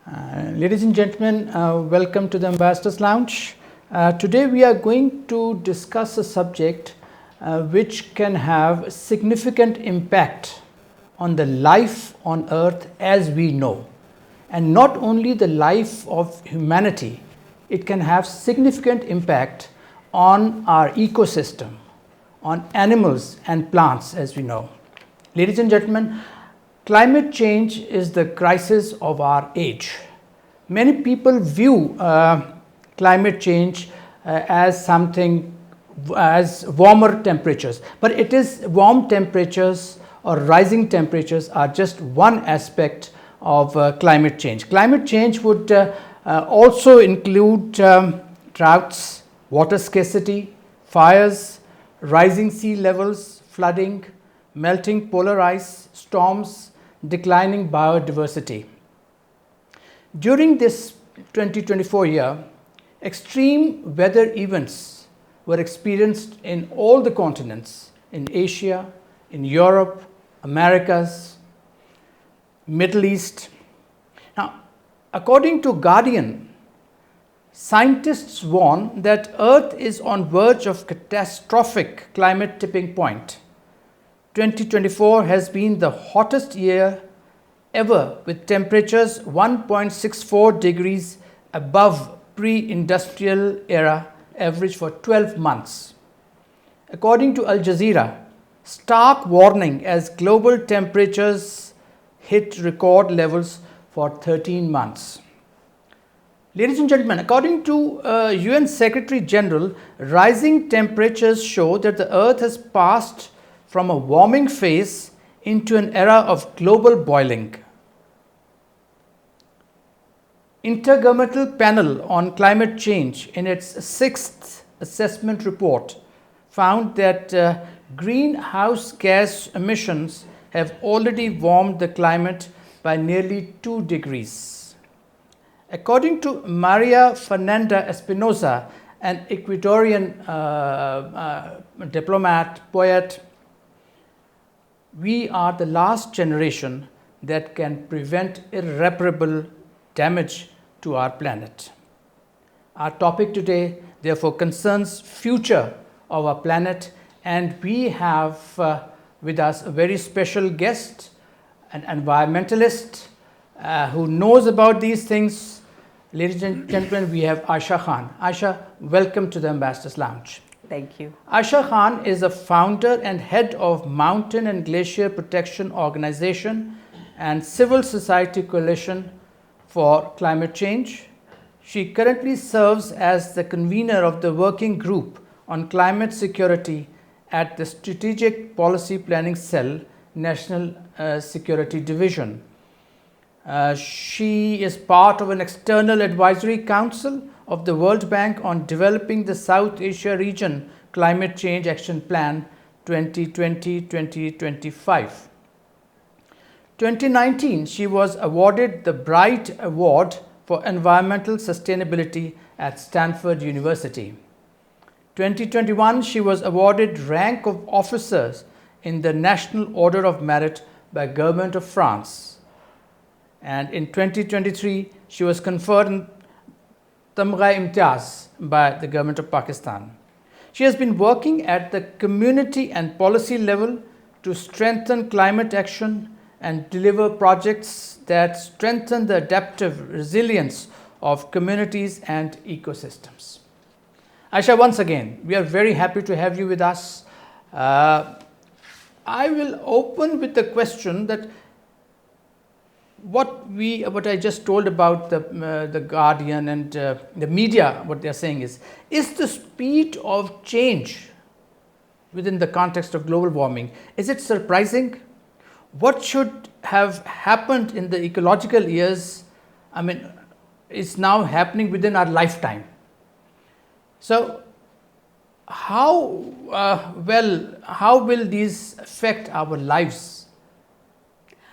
Ladies and gentlemen, welcome to the Ambassadors Lounge. Today we are going to discuss a subject which can have significant impact on the life on earth as we know, and not only the life of humanity, it can have significant impact on our ecosystem, on animals and plants as we know. Ladies and gentlemen, climate change is the crisis of our age. Many people view climate change as something as warmer temperatures, but it is warm temperatures or rising temperatures are just one aspect of climate change. Climate change would also include droughts, water scarcity, fires, rising sea levels, flooding, melting polar ice, storms, declining biodiversity. During this 2024 year, extreme weather events were experienced in all the continents, in Asia, in Europe, Americas, Middle East. Now, according to Guardian, scientists warn that Earth is on verge of catastrophic climate tipping point. 2024 has been the hottest year ever, with temperatures 1.64 degrees above pre-industrial era average for 12 months. According to Al Jazeera, stark warning as global temperatures hit record levels for 13 months. Ladies and gentlemen, according to UN Secretary General, rising temperatures show that the Earth has passed from a warming phase into an era of global boiling. Intergovernmental Panel on Climate Change, in its sixth assessment report, found that greenhouse gas emissions have already warmed the climate by nearly 2 degrees. According to Maria Fernanda Espinosa, an Ecuadorian diplomat, poet, we are the last generation that can prevent irreparable damage to our planet. Our topic today therefore concerns future of our planet, and we have with us a very special guest, an environmentalist who knows about these things. Ladies and gentlemen, we have Aisha Khan. Aisha, welcome to the Ambassadors Lounge. Thank you. Aisha Khan is a founder and head of Mountain and Glacier Protection Organization and Civil Society Coalition for Climate Change. She currently serves as the convener of the Working Group on Climate Security at the Strategic Policy Planning Cell, National Security Division. She is part of an external advisory council of the World Bank on developing the South Asia Region Climate Change Action Plan 2020-2025. 2019, she was awarded the Bright Award for Environmental Sustainability at Stanford University. 2021, she was awarded rank of officers in the National Order of Merit by Government of France. And in 2023, she was conferred Tamgha Imtiaz by the Government of Pakistan. She has been working at the community and policy level to strengthen climate action and deliver projects that strengthen the adaptive resilience of communities and ecosystems. Aisha, once again, we are very happy to have you with us. I will open with the question that what I just told about the Guardian and the media, what they are saying is the speed of change within the context of global warming, is it surprising? What should have happened in the ecological years, is now happening within our lifetime. So how will these affect our lives?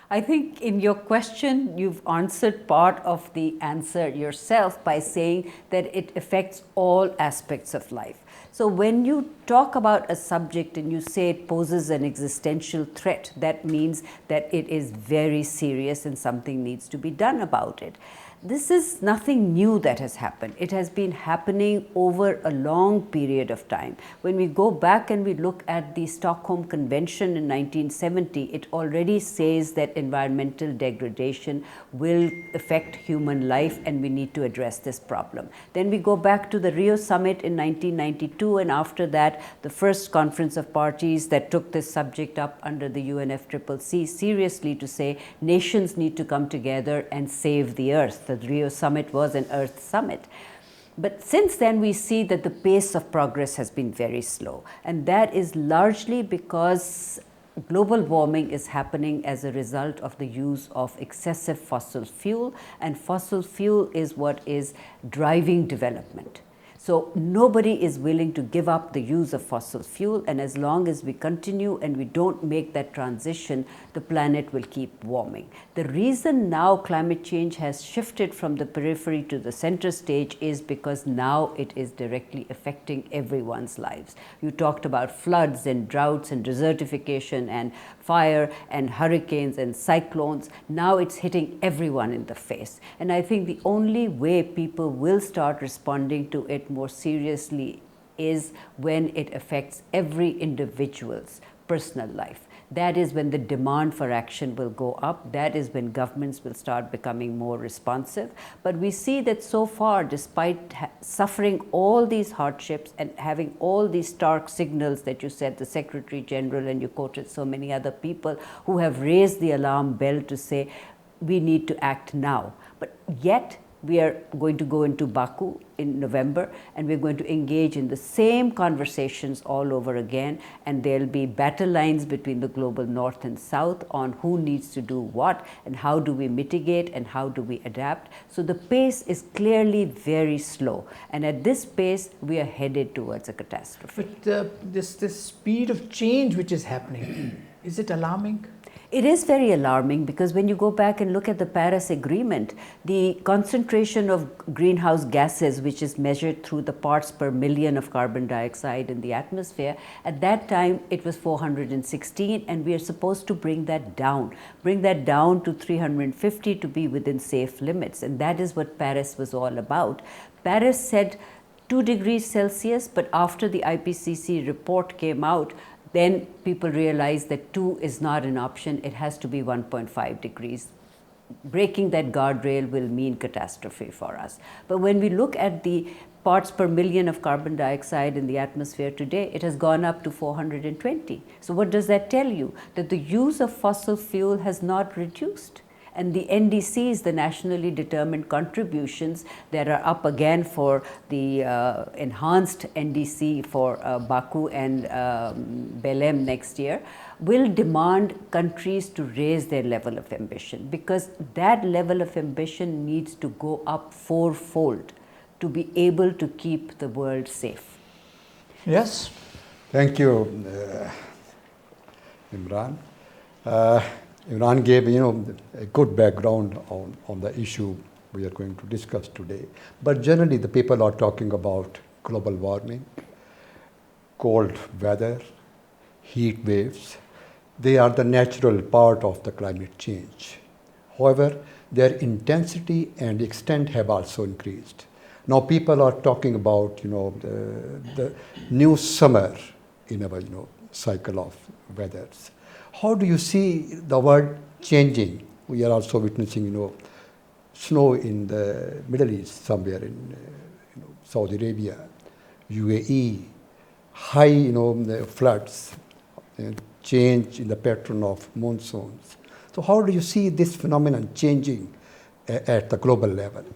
I think in your question, you've answered part of the answer yourself by saying that it affects all aspects of life. So when you talk about a subject and you say it poses an existential threat, that means that it is very serious and something needs to be done about it. This is nothing new that has happened. It has been happening over a long period of time. When we go back and we look at the Stockholm Convention in 1970, it already says that environmental degradation will affect human life and we need to address this problem. Then we go back to the Rio Summit in 1992, and after that, the first conference of parties that took this subject up under the UNFCCC seriously to say nations need to come together and save the earth. The Rio Summit was an Earth Summit. But since then, we see that the pace of progress has been very slow. And that is largely because global warming is happening as a result of the use of excessive fossil fuel. And fossil fuel is what is driving development. So nobody is willing to give up the use of fossil fuel, and as long as we continue and we don't make that transition, the planet will keep warming. The reason now climate change has shifted from the periphery to the center stage is because now it is directly affecting everyone's lives. You talked about floods and droughts and desertification and fire and hurricanes and cyclones. Now it's hitting everyone in the face. And I think the only way people will start responding to it more seriously is when it affects every individual's personal life. That is when the demand for action will go up. That is when governments will start becoming more responsive. But we see that so far, despite suffering all these hardships and having all these stark signals that you said, the Secretary General, and you quoted so many other people who have raised the alarm bell to say, we need to act now. But yet, we are going to go into Baku in November, and we're going to engage in the same conversations all over again, and there'll be battle lines between the global north and south on who needs to do what and how do we mitigate and how do we adapt. So the pace is clearly very slow, and at this pace we are headed towards a catastrophe. But this speed of change which is happening, is it alarming? It is very alarming because when you go back and look at the Paris Agreement, the concentration of greenhouse gases, which is measured through the parts per million of carbon dioxide in the atmosphere, at that time it was 416, and we are supposed to bring that down to 350 to be within safe limits. And that is what Paris was all about. Paris said 2 degrees Celsius, but after the IPCC report came out, then people realized that 2 is not an option, it has to be 1.5 degrees. Breaking that guardrail will mean catastrophe for us. But when we look at the parts per million of carbon dioxide in the atmosphere today, it has gone up to 420. So what does that tell you? That the use of fossil fuel has not reduced. And the NDCs, the nationally determined contributions that are up again for the enhanced NDC for Baku and Belém next year, will demand countries to raise their level of ambition, because that level of ambition needs to go up fourfold to be able to keep the world safe. Yes. Thank you, Imran. Imran gave, a good background on the issue we are going to discuss today. But generally, the people are talking about global warming, cold weather, heat waves. They are the natural part of the climate change. However, their intensity and extent have also increased. Now people are talking about, the new summer in our, cycle of weathers. How do you see the world changing? We are also witnessing, snow in the Middle East, somewhere in Saudi Arabia, UAE, high, floods, change in the pattern of monsoons. So how do you see this phenomenon changing at the global level?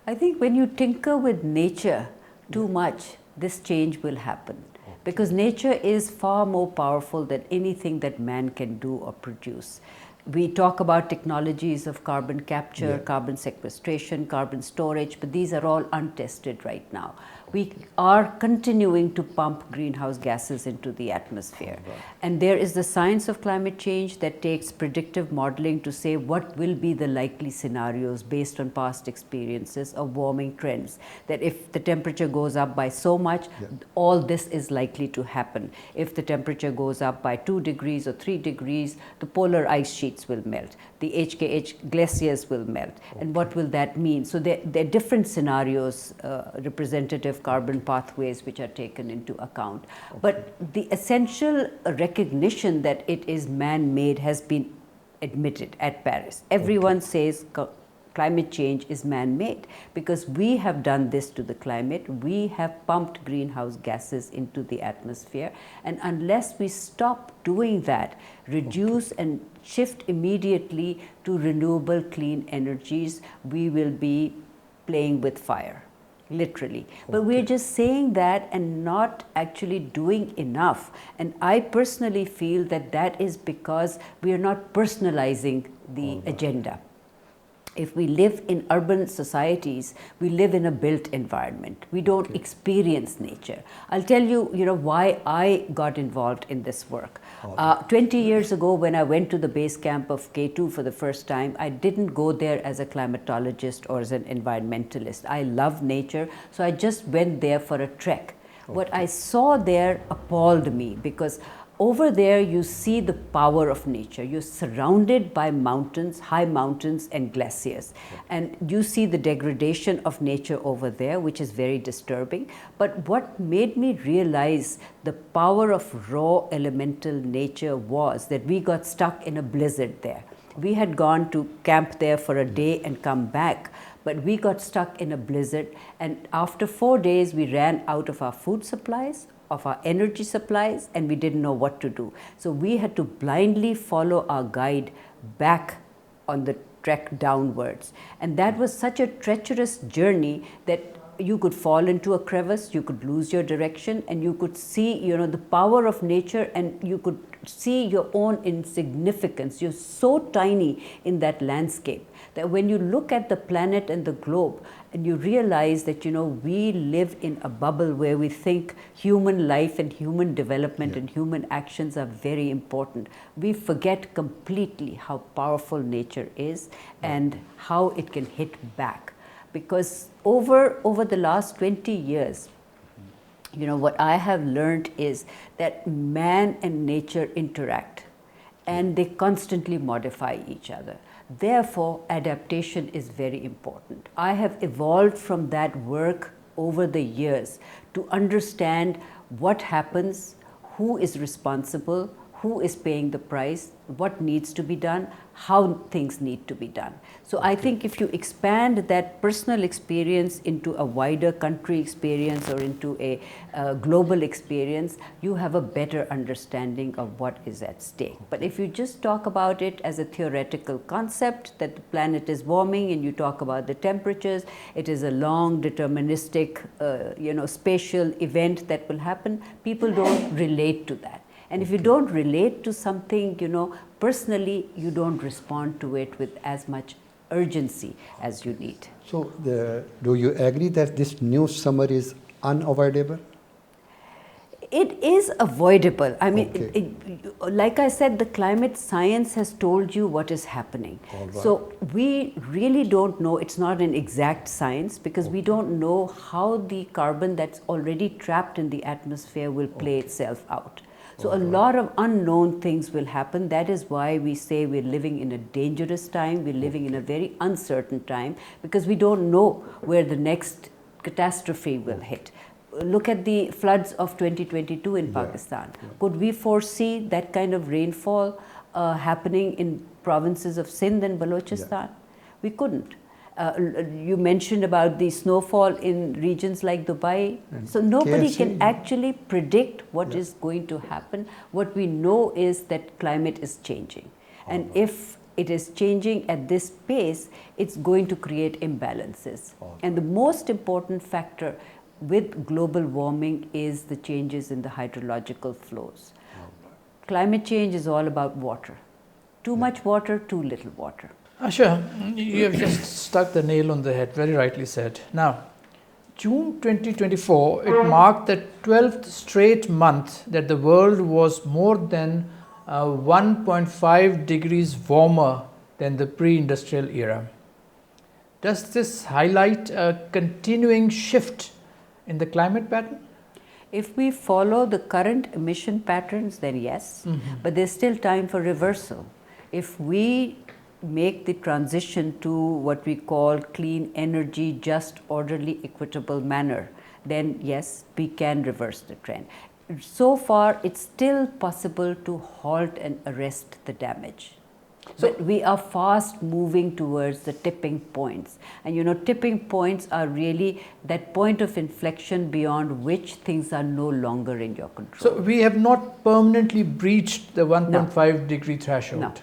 I think when you tinker with nature too much, this change will happen. Because nature is far more powerful than anything that man can do or produce. We talk about technologies of carbon capture, carbon sequestration, carbon storage, but these are all untested right now. We are continuing to pump greenhouse gases into the atmosphere. And there is the science of climate change that takes predictive modeling to say what will be the likely scenarios based on past experiences of warming trends. That if the temperature goes up by so much, all this is likely to happen. If the temperature goes up by 2 degrees or 3 degrees, the polar ice sheet sheets will melt, the HKH glaciers will melt, and what will that mean? So there are different scenarios, representative carbon pathways which are taken into account. But the essential recognition that it is man-made has been admitted at Paris. Everyone says climate change is man-made because we have done this to the climate. We have pumped greenhouse gases into the atmosphere, and unless we stop doing that, reduce and shift immediately to renewable clean energies, we will be playing with fire, literally. But we're just saying that and not actually doing enough. And I personally feel that that is because we are not personalizing the agenda. If we live in urban societies, we live in a built environment. We don't experience nature. I'll tell you, why I got involved in this work. 20 years ago, when I went to the base camp of K2 for the first time, I didn't go there as a climatologist or as an environmentalist. I love nature, so I just went there for a trek. What I saw there appalled me because over there you see the power of nature. You're surrounded by mountains, high mountains and glaciers. And you see the degradation of nature over there, which is very disturbing. But what made me realize the power of raw elemental nature was that we got stuck in a blizzard there. We had gone to camp there for a day and come back, but we got stuck in a blizzard, and after 4 days we ran out of our food supplies, of our energy supplies, and we didn't know what to do. So we had to blindly follow our guide back on the trek downwards. And that was such a treacherous journey that you could fall into a crevice, you could lose your direction, and you could see, the power of nature, and you could see your own insignificance. You're so tiny in that landscape that when you look at the planet and the globe and you realize that, we live in a bubble where we think human life and human development and human actions are very important. We forget completely how powerful nature is and how it can hit back. Because over the last 20 years, what I have learned is that man and nature interact and they constantly modify each other. Therefore, adaptation is very important. I have evolved from that work over the years to understand what happens, who is responsible, who is paying the price, what needs to be done, how things need to be done. So I think if you expand that personal experience into a wider country experience or into a global experience, you have a better understanding of what is at stake. But if you just talk about it as a theoretical concept that the planet is warming and you talk about the temperatures, it is a long deterministic, spatial event that will happen, people don't relate to that. And if you don't relate to something, personally, you don't respond to it with as much urgency as you need. So, do you agree that this new summer is unavoidable? It is avoidable. I mean, like I said, the climate science has told you what is happening. Right. So we really don't know. It's not an exact science because we don't know how the carbon that's already trapped in the atmosphere will play itself out. So a lot of unknown things will happen. That is why we say we're living in a dangerous time. We're living in a very uncertain time because we don't know where the next catastrophe will hit. Look at the floods of 2022 in Pakistan. Could we foresee that kind of rainfall happening in provinces of Sindh and Balochistan? We couldn't. You mentioned about the snowfall in regions like Dubai. So nobody can actually predict what is going to happen. What we know is that climate is changing. And if it is changing at this pace, it's going to create imbalances. And the most important factor with global warming is the changes in the hydrological flows. Climate change is all about water. Too much water, too little water. Aisha, you have just struck the nail on the head, very rightly said. Now, June 2024, it marked the 12th straight month that the world was more than 1.5 degrees warmer than the pre-industrial era. Does this highlight a continuing shift in the climate pattern? If we follow the current emission patterns, then yes, but there's still time for reversal. if we make the transition to what we call clean energy, just, orderly, equitable manner, then yes, we can reverse the trend. So far, it's still possible to halt and arrest the damage. But we are fast moving towards the tipping points. And you know, tipping points are really that point of inflection beyond which things are no longer in your control. So we have not permanently breached the 1.5 degree threshold. No.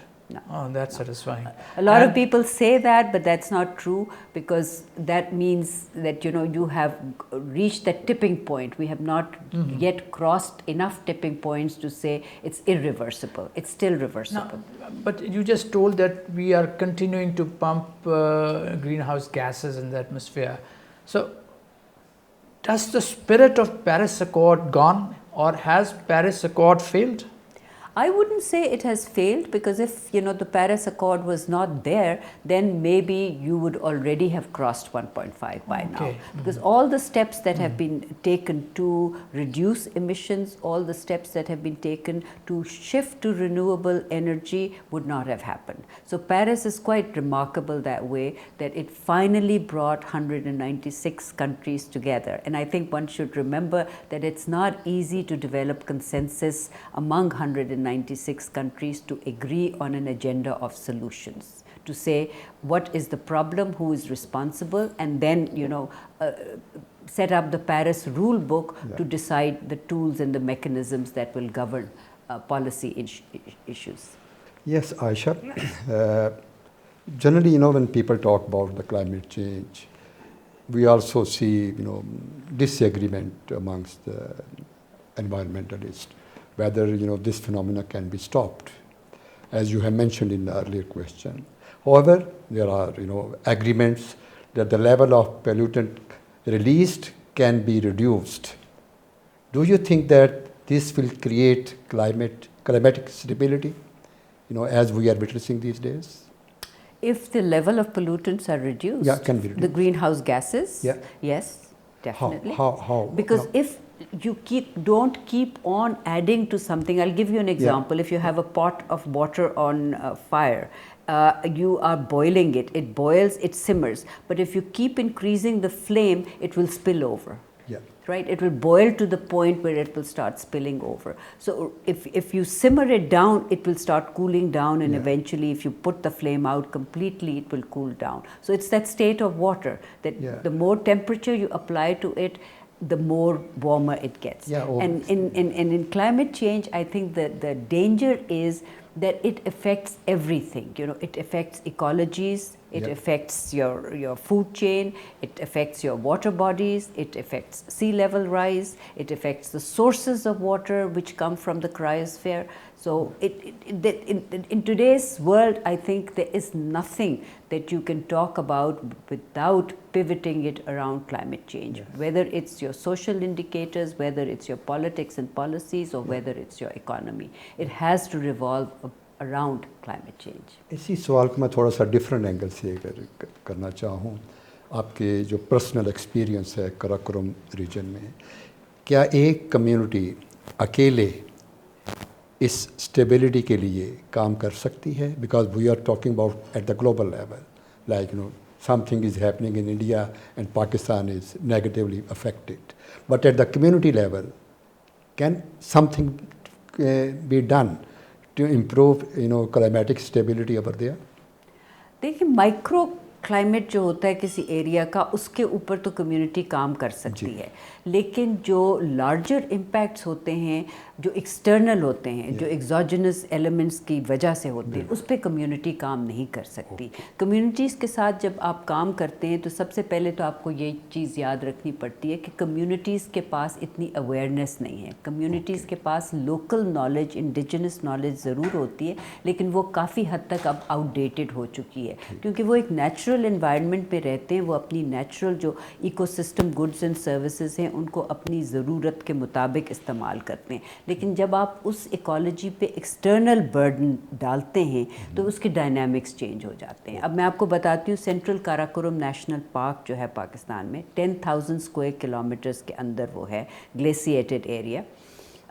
Oh, that's satisfying. A lot of people say that, but that's not true, because that means that, you know, you have reached that tipping point. We have not yet crossed enough tipping points to say it's irreversible. It's still reversible. Now, but you just told that we are continuing to pump greenhouse gases in the atmosphere. So does the spirit of Paris Accord gone, or has Paris Accord failed? I wouldn't say it has failed, because if, you know, the Paris Accord was not there, then maybe you would already have crossed 1.5 by now. Because all the steps that have been taken to reduce emissions, all the steps that have been taken to shift to renewable energy would not have happened. So Paris is quite remarkable that way, that it finally brought 196 countries together. And I think one should remember that it's not easy to develop consensus among 196 countries to agree on an agenda of solutions, to say what is the problem, who is responsible, and then, you know, set up the Paris rule book to decide the tools and the mechanisms that will govern policy issues. Yes, Aisha. Generally, you know, when people talk about the climate change, we also see, you know, disagreement amongst the environmentalists, whether, you know, this phenomena can be stopped, as you have mentioned in the earlier question. However, there are, you know, agreements that the level of pollutant released can be reduced. Do you think that this will create climatic stability, you know, as we are witnessing these days? If the level of pollutants are reduced, can be reduced. The greenhouse gases, yes, definitely. How? Because if you don't keep on adding to something, I'll give you an example. If you have a pot of water on fire, you are boiling it. It boils, it simmers. But if you keep increasing the flame, it will spill over. Right? It will boil to the point where it will start spilling over. So if you simmer it down, it will start cooling down, and eventually if you put the flame out completely, it will cool down. So it's that state of water that the more temperature you apply to it, the more warmer it gets. And in climate change, I think that the danger is that it affects everything. You know, it affects ecologies, it affects your food chain, it affects your water bodies, it affects sea level rise, it affects the sources of water which come from the cryosphere. So in today's world, I think there is nothing that you can talk about without pivoting it around climate change, whether it's your social indicators, whether it's your politics and policies, or whether it's your economy. It has to revolve around climate change. इसी सवाल को मैं थोड़ा सा different angle से करना चाहूँ. आपके जो पर्सनल एक्सपीरियंस है कराकोरम रीजन में, क्या एक कम्युनिटी अकेले इस स्टेबिलिटी के लिए काम कर सकती है? Because we are talking about at the global level, like you know, something is happening in India and Pakistan is negatively affected. But at the community level, can something be done to improve, you know, climatic stability over there? देखिए, micro climate जो होता है किसी area का, उसके ऊपर तो community काम कर सकती है, लेकिन जो लार्जर इम्पैक्ट्स होते हैं, जो एक्सटर्नल होते हैं, जो एक्सोजेनस एलिमेंट्स की वजह से होते हैं, उस पर कम्युनिटी काम नहीं कर सकती. कम्युनिटीज़ के साथ जब आप काम करते हैं तो सबसे पहले तो आपको ये चीज़ याद रखनी पड़ती है कि कम्युनिटीज़ के पास इतनी अवेयरनेस नहीं है. कम्युनिटीज़ के पास लोकल नॉलेज, इंडिजिनस नॉलेज ज़रूर होती है, लेकिन वो काफ़ी हद तक अब आउटडेटेड हो चुकी है, क्योंकि वो एक नेचुरल एनवायरनमेंट पे रहते हैं. वो अपनी नेचुरल जो इकोसिस्टम गुड्स एंड सर्विसेज हैं, उनको अपनी ज़रूरत के मुताबिक इस्तेमाल करते हैं. लेकिन जब आप उस इकोलॉजी पे एक्सटर्नल बर्डन डालते हैं तो उसके डायनामिक्स चेंज हो जाते हैं. अब मैं आपको बताती हूँ, सेंट्रल काराकोरम नेशनल पार्क जो है पाकिस्तान में, 10,000 स्क्वायर किलोमीटर्स के अंदर वो है, ग्लेशिएटेड एरिया.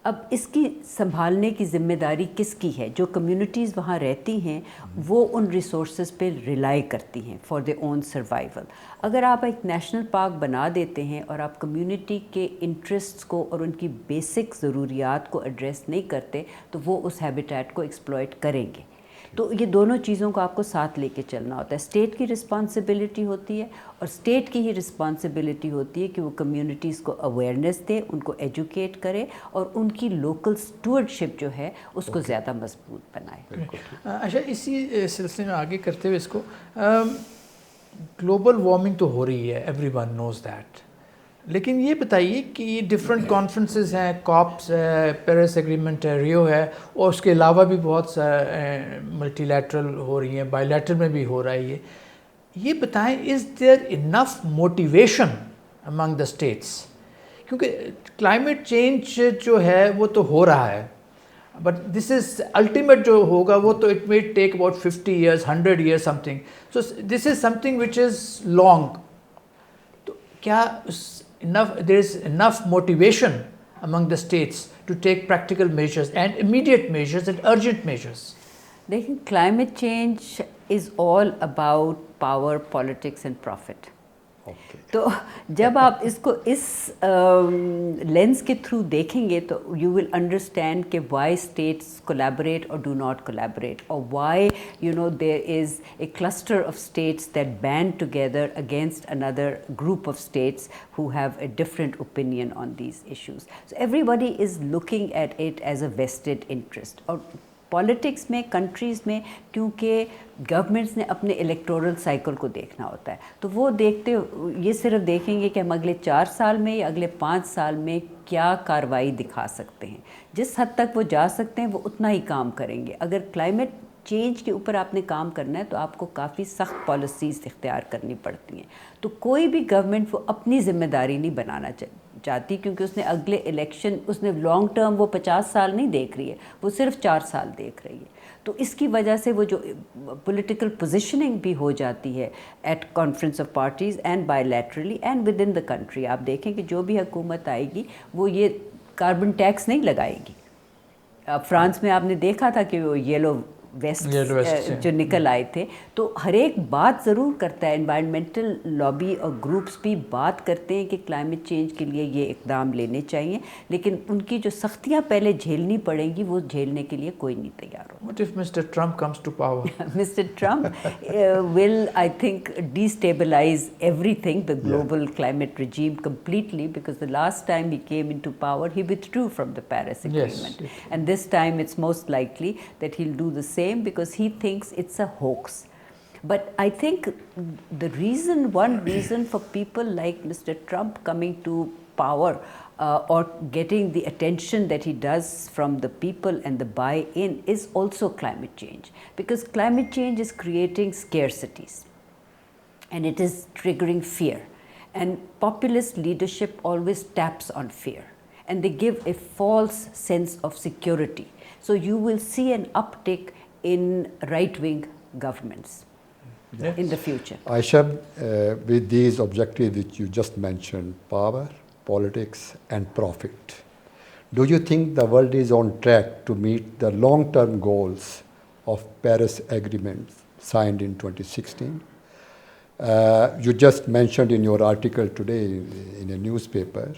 अब इसकी संभालने की ज़िम्मेदारी किसकी है? जो कम्युनिटीज़ वहाँ रहती हैं वो उन रिसोर्सेज पे रिलाई करती हैं फॉर देयर ओन सर्वाइवल। अगर आप एक नेशनल पार्क बना देते हैं और आप कम्युनिटी के इंटरेस्ट्स को और उनकी बेसिक ज़रूरियात को एड्रेस नहीं करते तो वो उस हैबिटेट को एक्सप्लॉइट करेंगे। तो ये दोनों चीज़ों को आपको साथ लेके चलना होता है। स्टेट की रिस्पॉन्सिबिलिटी होती है और स्टेट की ही रिस्पॉन्सिबिलिटी होती है कि वो कम्युनिटीज़ को अवेयरनेस दे, उनको एजुकेट करे और उनकी लोकल स्टूअर्डशिप जो है उसको ज़्यादा मजबूत बनाए। अच्छा, इसी सिलसिले में आगे करते हुए इसको, ग्लोबल वार्मिंग तो हो रही है, एवरीवन नोज़ दैट, लेकिन ये बताइए कि ये डिफरेंट कॉन्फ्रेंसेस हैं, कॉप्स है, पेरिस एग्रीमेंट है, रियो है, और उसके अलावा भी बहुत मल्टीलैटरल हो रही हैं, बायलैटरल में भी हो रहा है। ये बताएं, is there enough motivation among the states? क्योंकि क्लाइमेट चेंज जो है वो तो हो रहा है, बट दिस इज़ अल्टीमेट जो होगा वो तो it may take about 50 years, 100 years something, so this is something which is long. तो क्या there is enough motivation among the states to take practical measures and immediate measures and urgent measures? देखिए, climate change is all about power, politics and profit. तो जब आप इसको इस lens के through देखेंगे तो यू विल अंडरस्टैंड कि वाई स्टेट्स कोलैबोरेट और डू नॉट कोलैबोरेट, और why there is a cluster of states that band together against another group of states who have a different opinion on these issues. So everybody is looking at it as a vested interest. और politics में, countries में, क्योंकि governments ने अपने electoral cycle को देखना होता है, तो वो देखते ये सिर्फ देखेंगे कि हम अगले 4 साल में या अगले 5 साल में क्या कार्रवाई दिखा सकते हैं। जिस हद तक वो जा सकते हैं वो उतना ही काम करेंगे। अगर क्लाइमेट चेंज के ऊपर आपने काम करना है तो आपको काफ़ी सख्त पॉलिसीज़ इख्तियार करनी पड़ती हैं। तो कोई भी गवर्नमेंट वो अपनी ज़िम्मेदारी नहीं बनाना चाहती, क्योंकि उसने अगले इलेक्शन, उसने लॉन्ग टर्म वो 50 साल नहीं देख रही है, वो सिर्फ 4 साल देख रही है। तो इसकी वजह से वो जो पॉलिटिकल पोजीशनिंग भी हो जाती है at conference of parties and bilaterally and within the country. आप देखें कि जो भी हुकूमत आएगी वो ये कार्बन टैक्स नहीं लगाएगी। फ्रांस में आपने देखा था कि वो येलो वेस्ट जो निकल आए थे, तो हर एक बात ज़रूर करता है। एनवायरमेंटल लॉबी और ग्रुप्स भी बात करते हैं कि क्लाइमेट चेंज के लिए ये इक़दाम लेने चाहिए, लेकिन उनकी जो सख्तियाँ पहले झेलनी पड़ेंगी वो झेलने के लिए कोई नहीं तैयार हो। What if Mr. Trump comes to power? Mr. Trump will, I think, destabilize everything, the global climate regime completely, because the last time he came into power, he withdrew from the Paris Agreement. Yes. And this time it's most likely that he'll do the same because he thinks it's a hoax. But I think one reason for people like Mr. Trump coming to power or getting the attention that he does from the people and the buy-in is also climate change, because climate change is creating scarcities and it is triggering fear, and populist leadership always taps on fear and they give a false sense of security. So you will see an uptick in right-wing governments in the future. Aisha, with these objectives which you just mentioned, power, politics and profit, do you think the world is on track to meet the long-term goals of Paris Agreement signed in 2016? You just mentioned in your article today in a newspaper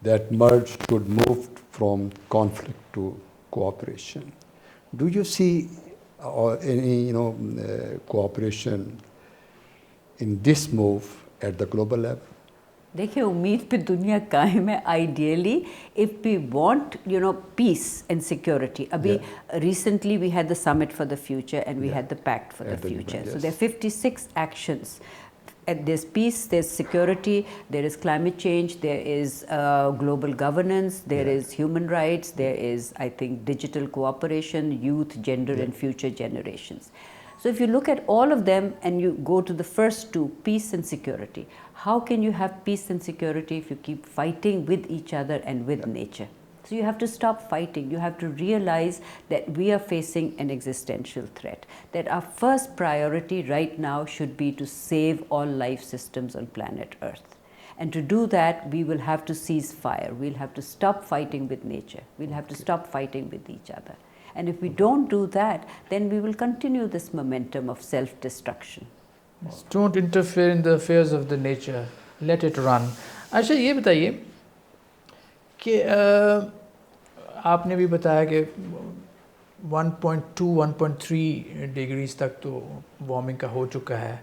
that merge should move from conflict to cooperation. Do you see any cooperation in this move at the global level? देखिए, उम्मीद पे दुनिया कायम है। Ideally if we want peace and security, अभी recently we had the summit for the future and we had the pact for the future, so there 56 actions. There's peace, there's security, there is climate change, there is global governance, there is human rights, there is, I think, digital cooperation, youth, gender and future generations. So if you look at all of them and you go to the first two, peace and security, how can you have peace and security if you keep fighting with each other and with nature? So you have to stop fighting. You have to realize that we are facing an existential threat, that our first priority right now should be to save all life systems on planet Earth. And to do that, we will have to cease fire. We'll have to stop fighting with nature. We'll have to stop fighting with each other. And if we don't do that, then we will continue this momentum of self-destruction. Yes, don't interfere in the affairs of the nature. Let it run. Ayesha ये बताइए कि आपने भी बताया कि 1.2, 1.3 degrees तक तो warming का हो चुका है.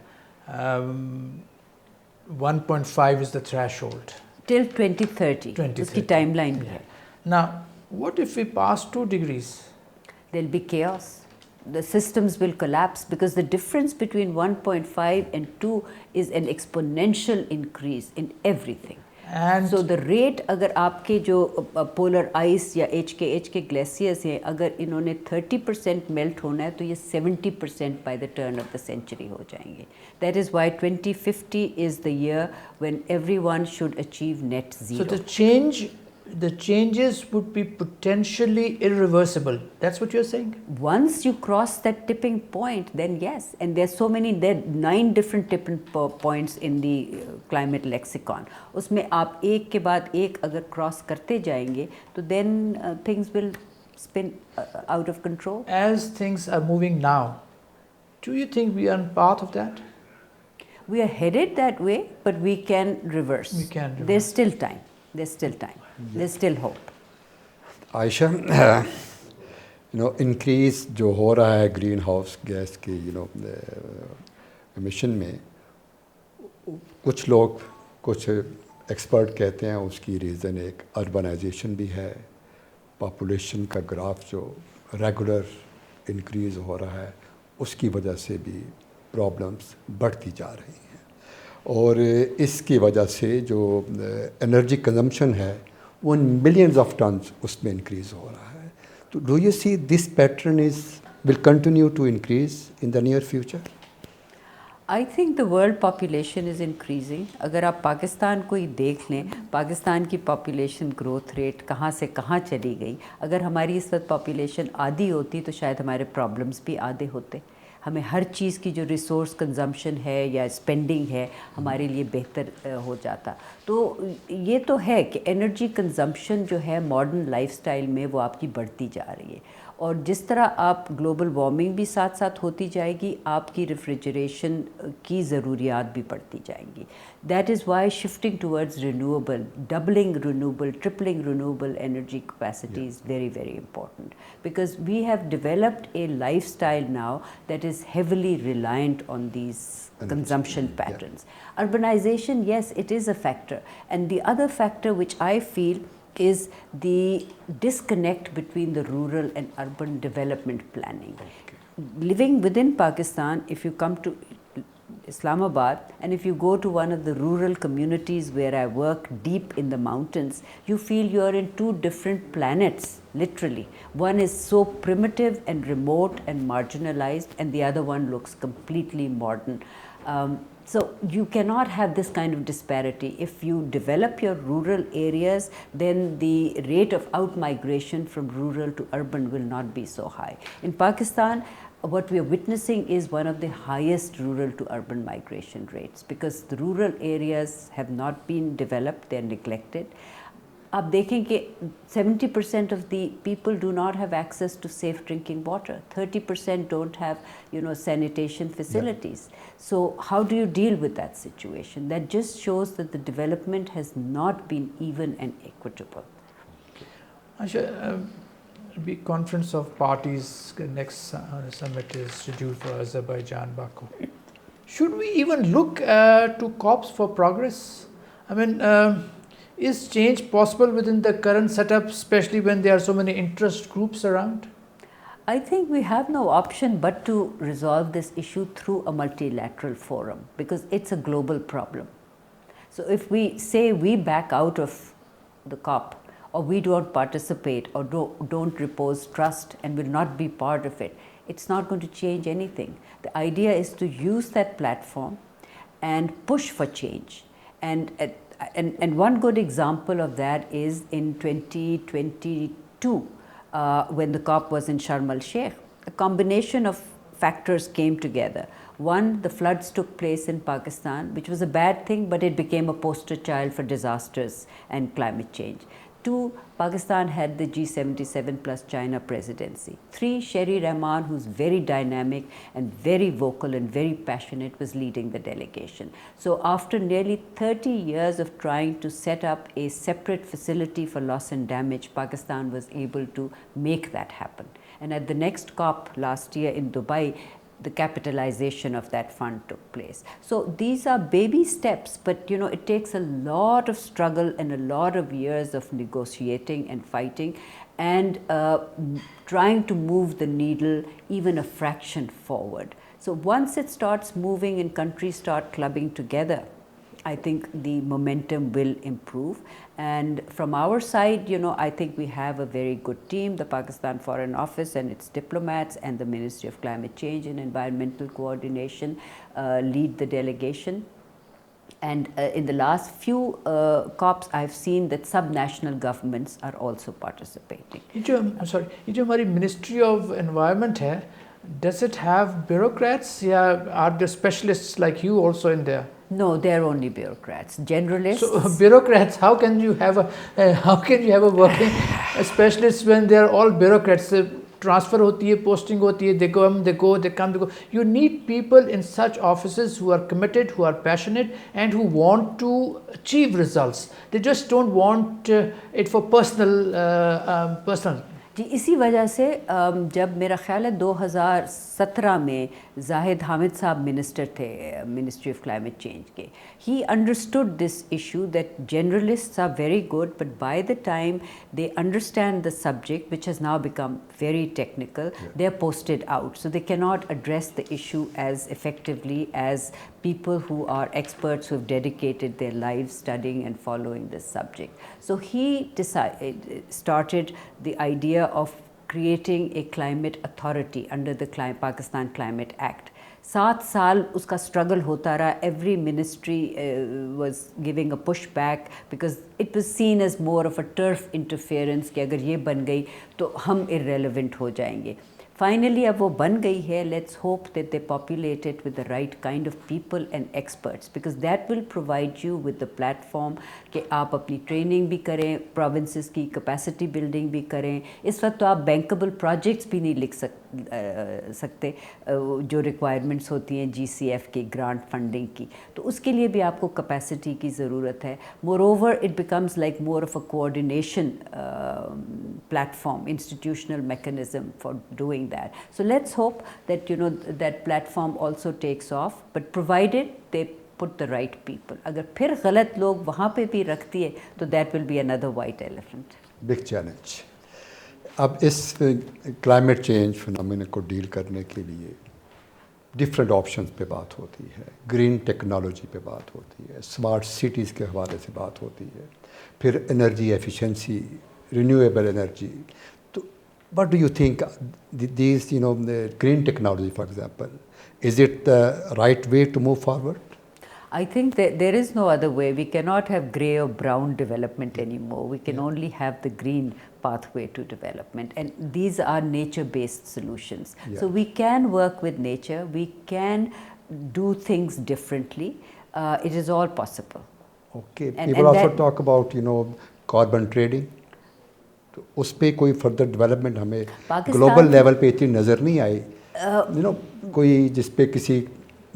1.5 is the threshold. Till 2030. 2030. उसकी timeline भी है. Now, what if we pass 2 degrees? There'll be chaos. The systems will collapse because the difference between 1.5 and 2 is an exponential increase in everything. And so the rate, अगर आपके जो polar ice या HK glaciers हैं, अगर इन्होंने 30% melt होना है तो ये 70% by the turn of the century हो जाएंगे. That is why 2050 is the year when everyone should achieve net zero. So the changes would be potentially irreversible. That's what you're saying? Once you cross that tipping point, then yes. And there are 9 different tipping points in the climate lexicon. उसमें आप एक के बाद एक अगर cross करते जाएंगे, तो then things will spin out of control. As things are moving now, do you think we are on path of that? We are headed that way, but we can reverse. We can reverse. There's still time. There's still time. There's still hope. Ayesha, increase जो हो रहा है green house gas की emission में, कुछ लोग, कुछ expert कहते हैं उसकी रीज़न एक अर्बनाइजेशन भी है. पॉपुलेशन का ग्राफ जो रेगुलर इंक्रीज़ हो रहा है उसकी वजह से भी प्रॉब्लम्स बढ़ती जा रही हैं. और इसकी वजह से जो एनर्जी कंजम्पशन है वो मिलियंस ऑफ टन्स उसमें इंक्रीज़ हो रहा है. तो do you see this pattern will continue to increase in the near future? I think the world population is increasing. अगर आप पाकिस्तान को ही देख लें, पाकिस्तान की population growth rate कहाँ से कहाँ चली गई. अगर हमारी इस वक्त population आधी होती तो शायद हमारे problems भी आधे होते. हमें हर चीज़ की जो रिसोर्स कंजम्पशन है या स्पेंडिंग है हमारे लिए बेहतर हो जाता. तो ये तो है कि एनर्जी कंजम्पशन जो है मॉडर्न लाइफस्टाइल में वो आपकी बढ़ती जा रही है. और जिस तरह आप ग्लोबल वार्मिंग भी साथ साथ होती जाएगी, आपकी रेफ्रिजरेशन की ज़रूरियात भी बढ़ती जाएंगी. That is why shifting towards renewable, doubling renewable, tripling renewable energy capacity is very very important, because we have developed a lifestyle now that is heavily reliant on these consumption patterns. Urbanization, yes, it is a factor. And the other factor which I feel is the disconnect between the rural and urban development planning. Living within Pakistan, if you come to Islamabad and if you go to one of the rural communities where I work deep in the mountains, you feel you're in 2 different planets, literally. One is so primitive and remote and marginalized, and the other one looks completely modern. So you cannot have this kind of disparity. If you develop your rural areas, then the rate of out-migration from rural to urban will not be so high. In Pakistan, what we are witnessing is one of the highest rural to urban migration rates, because the rural areas have not been developed, they are neglected. आप देखें कि 70% of the people do not have access to safe drinking water. 30% don't have, sanitation facilities. So how do you deal with that situation? That just shows that the development has not been even and equitable. Aisha, the Conference of Parties next summit is scheduled for Azerbaijan, Baku. Should we even look to COPs for progress? I mean, is change possible within the current setup, especially when there are so many interest groups around? I think we have no option but to resolve this issue through a multilateral forum, because it's a global problem. So if we say we back out of the COP, or we don't participate, or don't repose trust and will not be part of it, it's not going to change anything. The idea is to use that platform and push for change. And one good example of that is in 2022, when the COP was in Sharm el-Sheikh. A combination of factors came together. One, the floods took place in Pakistan, which was a bad thing, but it became a poster child for disasters and climate change. Two, Pakistan had the G77 plus China presidency. Three, Sherry Rahman, who's very dynamic and very vocal and very passionate, was leading the delegation. So after nearly 30 years of trying to set up a separate facility for loss and damage, Pakistan was able to make that happen. And at the next COP last year in Dubai, the capitalization of that fund took place. So these are baby steps, but it takes a lot of struggle and a lot of years of negotiating and fighting and trying to move the needle even a fraction forward. So once it starts moving and countries start clubbing together, I think the momentum will improve. And from our side, I think we have a very good team. The Pakistan Foreign Office and its diplomats and the Ministry of Climate Change and Environmental Coordination lead the delegation. And in the last few COPs, I've seen that subnational governments are also participating. ये जो हमारी Ministry of Environment है, does it have bureaucrats? Yeah, are there specialists like you also in there? No, they're only bureaucrats, generalists. So bureaucrats, how can you have a working specialist when they're all bureaucrats? Transfer hoti hai, posting hoti hai, they come, they go. You need people in such offices who are committed, who are passionate, and who want to achieve results. They just don't want it for personal. जी इसी वजह से जब मेरा ख्याल है 2017 में जाहिद हामिद साहब minister थे मिनिस्ट्री ऑफ क्लाइमेट चेंज के, he understood this issue that generalists are very good, but by the time they understand the subject, which has now become very technical, they are posted out, so they cannot address the issue as effectively as people who are experts who have dedicated their lives studying and following this subject. So he started the idea of creating a climate authority under the Pakistan Climate Act. 7 साल उसका struggle होता रहा. Every ministry was giving a pushback because it was seen as more of a turf interference कि अगर ये बन गई तो हम irrelevant हो जाएंगे. Finally, अब वो बन गई है. Let's hope that they populate it with the right kind of people and experts, because that will provide you with the platform कि आप अपनी training भी करें, provinces की capacity building भी करें. इस वक्त तो आप bankable projects भी नहीं लिख सकते जो requirements होती हैं GCF की grant funding की, तो उसके लिए भी आपको capacity की ज़रूरत है. Moreover, it becomes like more of a coordination platform, institutional mechanism for doing that. So let's hope that that platform also takes off, but provided they put the right people. अगर फिर गलत लोग वहाँ पे भी रखती है तो that will be another white elephant. Big challenge. अब इस climate change phenomenon को डील करने के लिए different options पे बात होती है, green technology पे बात होती है, smart cities के हवाले से बात होती है, फिर energy efficiency, renewable energy. What do you think these, the green technology, for example, is it the right way to move forward? I think that there is no other way. We cannot have grey or brown development anymore. We can only have the green pathway to development, and these are nature-based solutions. So we can work with nature. We can do things differently. It is all possible. Okay. People also talk about, carbon trading. उस पे कोई further development हमें global level पे इतनी नज़र नहीं आई, कोई जिस पे किसी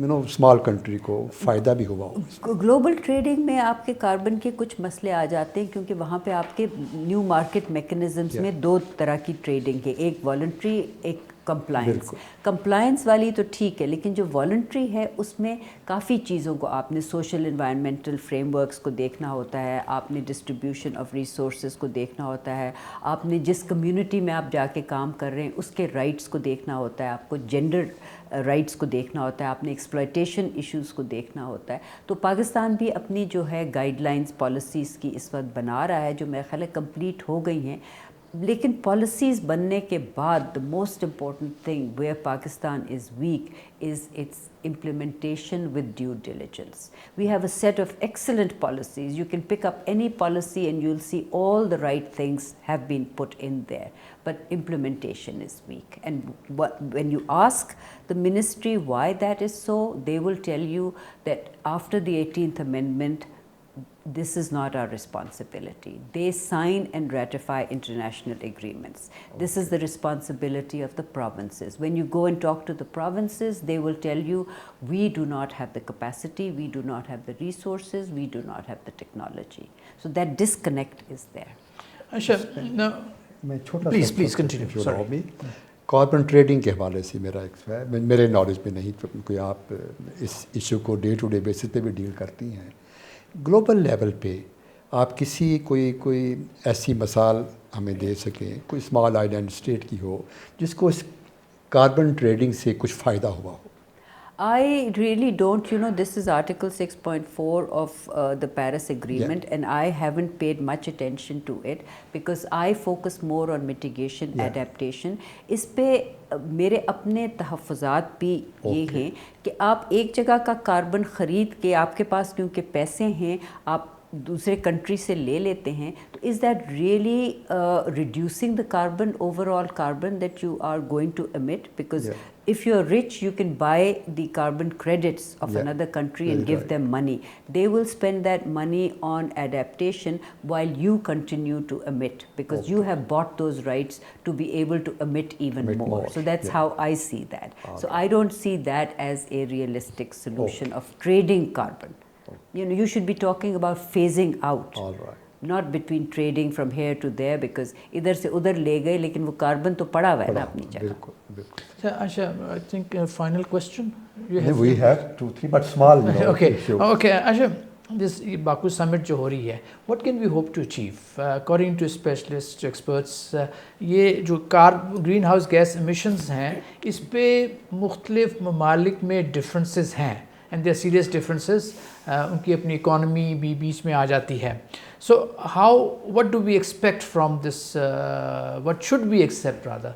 स्मॉल कंट्री को फ़ायदा भी हुआ हो. ग्लोबल ट्रेडिंग में आपके कार्बन के कुछ मसले आ जाते हैं, क्योंकि वहाँ पे आपके न्यू मार्केट मैकेनिज़म्स में 2 तरह की ट्रेडिंग है, एक वॉलंटरी, एक कंप्लायंस वाली तो ठीक है, लेकिन जो वॉलंटरी है उसमें काफ़ी चीज़ों को आपने सोशल एनवायरनमेंटल फ्रेमवर्क्स को देखना होता है, आपने डिस्ट्रीब्यूशन ऑफ रिसोर्सेज को देखना होता है, आपने जिस कम्युनिटी में आप जाके काम कर रहे हैं उसके राइट्स को देखना होता है, आपको जेंडर राइट्स को देखना होता है, आपने एक्सप्लॉयटेशन इश्यूज़ को देखना होता है. तो पाकिस्तान भी अपनी जो है गाइडलाइंस पॉलिसीज़ की इस वक्त बना रहा है, जो मेरे ख्याल है कंप्लीट हो गई हैं. लेकिन policies बनने के बाद the most important thing where Pakistan is weak is its implementation with due diligence. We have a set of excellent policies. You can pick up any policy and you'll see all the right things have been put in there, but implementation is weak. And when you ask the ministry why that is so, they will tell you that after the 18th Amendment, this is not our responsibility. They sign and ratify international agreements. This is the responsibility of the provinces. When you go and talk to the provinces, they will tell you, we do not have the capacity, we do not have the resources, we do not have the technology. So that disconnect is there. Aisha, now, please continue. Sorry. Carbon trading के हवाले से मेरा मेरे knowledge में नहीं, कोई आप इस इशू को डे टू डे बेसिस पे भी डील करती हैं, ग्लोबल लेवल पे आप कोई ऐसी मिसाल हमें दे सकें, कोई स्मॉल आइलैंड स्टेट की हो जिसको इस कार्बन ट्रेडिंग से कुछ फ़ायदा हुआ हो? I really don't, this is Article 6.4 of the Paris Agreement, and I haven't paid much attention to it because I focus more on mitigation, adaptation. इस पे मेरे अपने तहफ़्फ़ुज़ात भी ये हैं कि आप एक जगह का कार्बन ख़रीद के, आपके पास क्योंकि पैसे हैं, आप दूसरे कंट्री से ले लेते हैं, तो is that really reducing the carbon, overall carbon that you are going to emit? Because if you're rich, you can buy the carbon credits of another country and give them money. They will spend that money on adaptation while you continue to emit, because you have bought those rights to be able to emit even more. So that's how I see that. So I don't see that as a realistic solution of trading carbon. You should be talking about phasing out. Not between trading from here to there, because इधर से उधर ले गए लेकिन वो carbon तो पड़ा हुआ है ना अपनी जगह. So Aisha, I think a final question. We have 2-3 but small. Okay, Aisha, this Baku summit जो हो रही है, what can we hope to achieve? According to specialists, to experts, ये जो green house gas emissions हैं, इस पे मुख्तलिफ ममालिक में differences हैं, and there are serious differences. उनकी अपनी economy भी बीच में आ जाती है. So what do we expect from this, what should we accept rather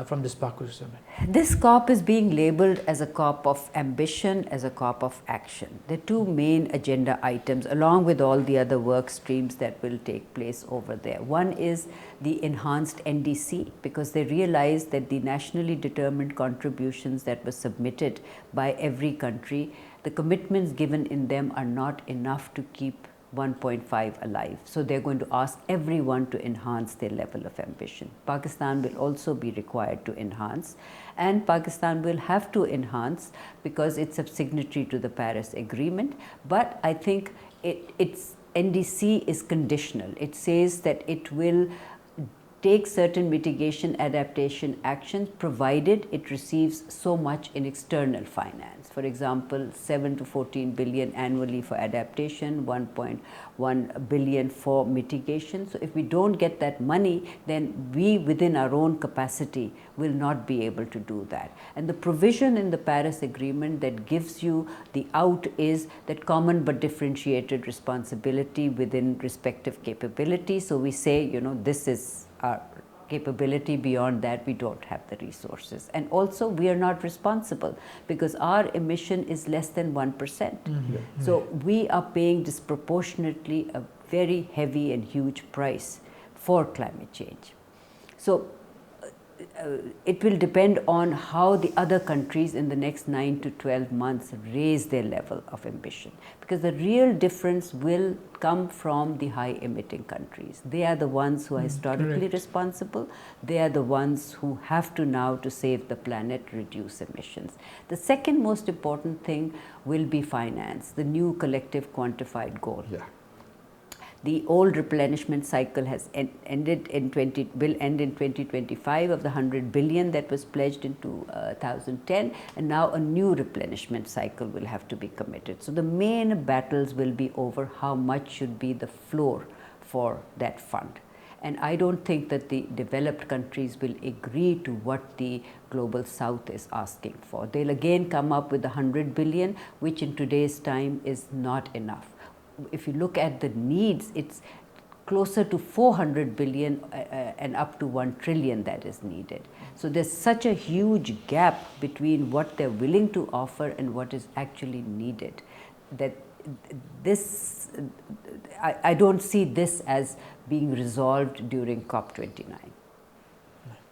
from this Baku summit? This COP is being labelled as a COP of ambition, as a COP of action. The two main agenda items, along with all the other work streams that will take place over there. One is the enhanced NDC, because they realized that the nationally determined contributions that were submitted by every country, the commitments given in them are not enough to keep 1.5 alive. So they're going to ask everyone to enhance their level of ambition. Pakistan will also be required to enhance, and Pakistan will have to enhance because it's a signatory to the Paris Agreement. But I think its NDC is conditional. It says that it will take certain mitigation adaptation actions provided it receives so much in external finance. For example, 7 to 14 billion annually for adaptation, 1.1 billion for mitigation. So if we don't get that money, then we within our own capacity will not be able to do that. And the provision in the Paris Agreement that gives you the out is that common but differentiated responsibility within respective capability. So we say, this is our capability, beyond that we don't have the resources. And also we are not responsible because our emission is less than 1%. So we are paying disproportionately a very heavy and huge price for climate change. So it will depend on how the other countries in the next 9 to 12 months raise their level of ambition, because the real difference will come from the high emitting countries. They are the ones who are historically responsible. They are the ones who have to now, to save the planet, reduce emissions. The second most important thing will be finance, the new collective quantified goal. The old replenishment cycle has ended will end in 2025 of the 100 billion that was pledged in 2010, and now a new replenishment cycle will have to be committed. So the main battles will be over how much should be the floor for that fund. And I don't think that the developed countries will agree to what the global south is asking for. They'll again come up with 100 billion, which in today's time is not enough. If you look at the needs, it's closer to 400 billion and up to 1 trillion that is needed. So there's such a huge gap between what they're willing to offer and what is actually needed, that this, I don't see this as being resolved during COP29.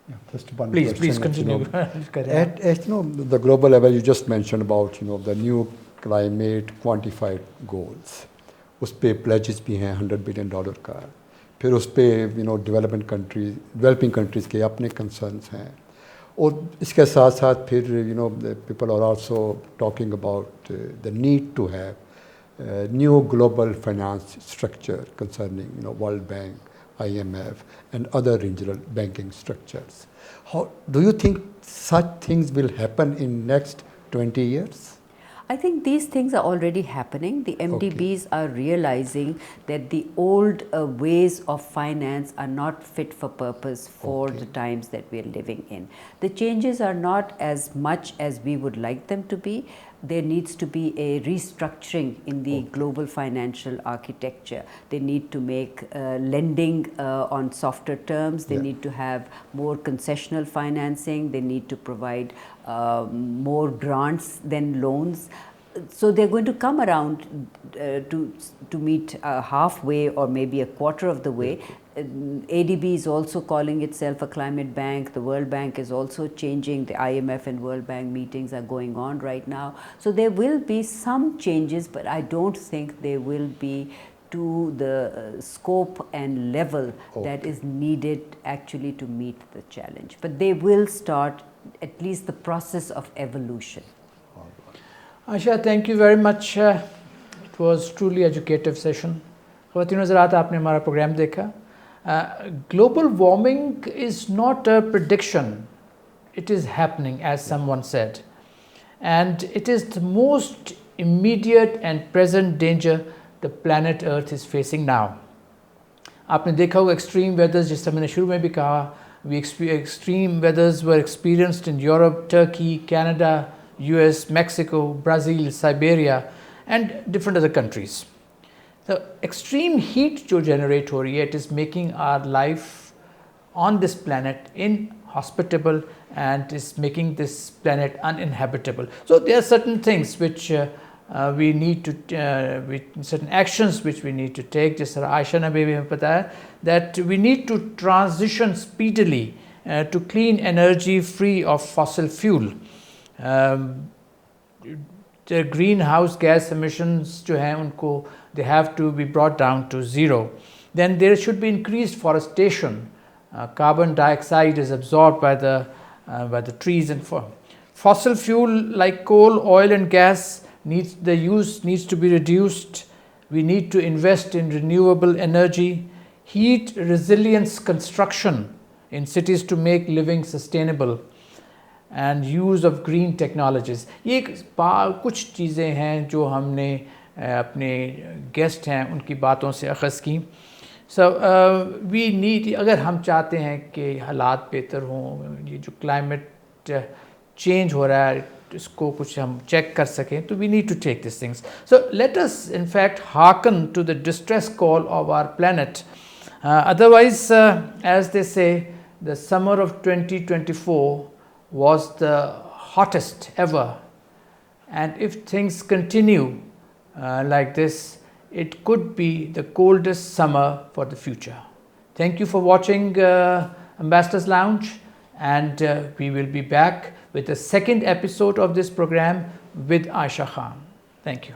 Yeah, just one Please question, continue. At the global level, you just mentioned about the new climate quantified goals. उस पे pledges भी हैं $100 billion का, फिर उस पे developing countries के अपने concerns हैं, और इसके साथ साथ फिर people are also talking about the need to have new global finance structure concerning World Bank, IMF and other regional banking structures. How do you think such things will happen in next 20 years? I think these things are already happening. The MDBs are realizing that the old ways of finance are not fit for purpose for the times that we are living in. The changes are not as much as we would like them to be. There needs to be a restructuring in the global financial architecture. They need to make lending on softer terms. They need to have more concessional financing. They need to provide more grants than loans. So they're going to come around to meet halfway or maybe a quarter of the way. ADB is also calling itself a climate bank. The World Bank is also changing. The IMF and World Bank meetings are going on right now. So there will be some changes, but I don't think they will be to the scope and level that is needed actually to meet the challenge. But they will start at least the process of evolution. Aisha, thank you very much. It was truly educative session. ख़वातीन हज़रात, आपने हमारा programme देखा. Global warming is not a prediction. It is happening, as someone said. And it is the most immediate and present danger the planet Earth is facing now. आपने देखा होगा extreme weathers, जिस तरह मैंने शुरू में भी कहा, extreme weathers were experienced in Europe, Turkey, Canada, US, Mexico, Brazil, Siberia and different other countries. The extreme heat जो generate हो रही है, it is making our life on this planet inhospitable and is making this planet uninhabitable. So there are certain things which we need to, certain actions which we need to take. जिस तरह आयशा ने भी हमें बताया that we need to transition speedily to clean energy free of fossil fuel. The greenhouse gas emissions जो हैं उनको they have to be brought down to zero. Then there should be increased forestation. Carbon dioxide is absorbed by the trees and fossil fuel like coal, oil and gas the use needs to be reduced. We need to invest in renewable energy, heat resilience construction in cities to make living sustainable, and use of green technologies. ये कुछ चीज़ें हैं जो हमने अपने guest हैं उनकी बातों से अख़ज़ की. So we need, अगर हम चाहते हैं कि हालात बेहतर हों, ये जो climate change हो रहा है इसको कुछ हम check कर सकें, तो we need to take these things. So let us in fact hearken to the distress call of our planet. Otherwise, as they say, the summer of 2024 was the hottest ever, and if things continue like this, it could be the coldest summer for the future. Thank you for watching Ambassadors Lounge, and we will be back with the second episode of this program with Aisha Khan. Thank you.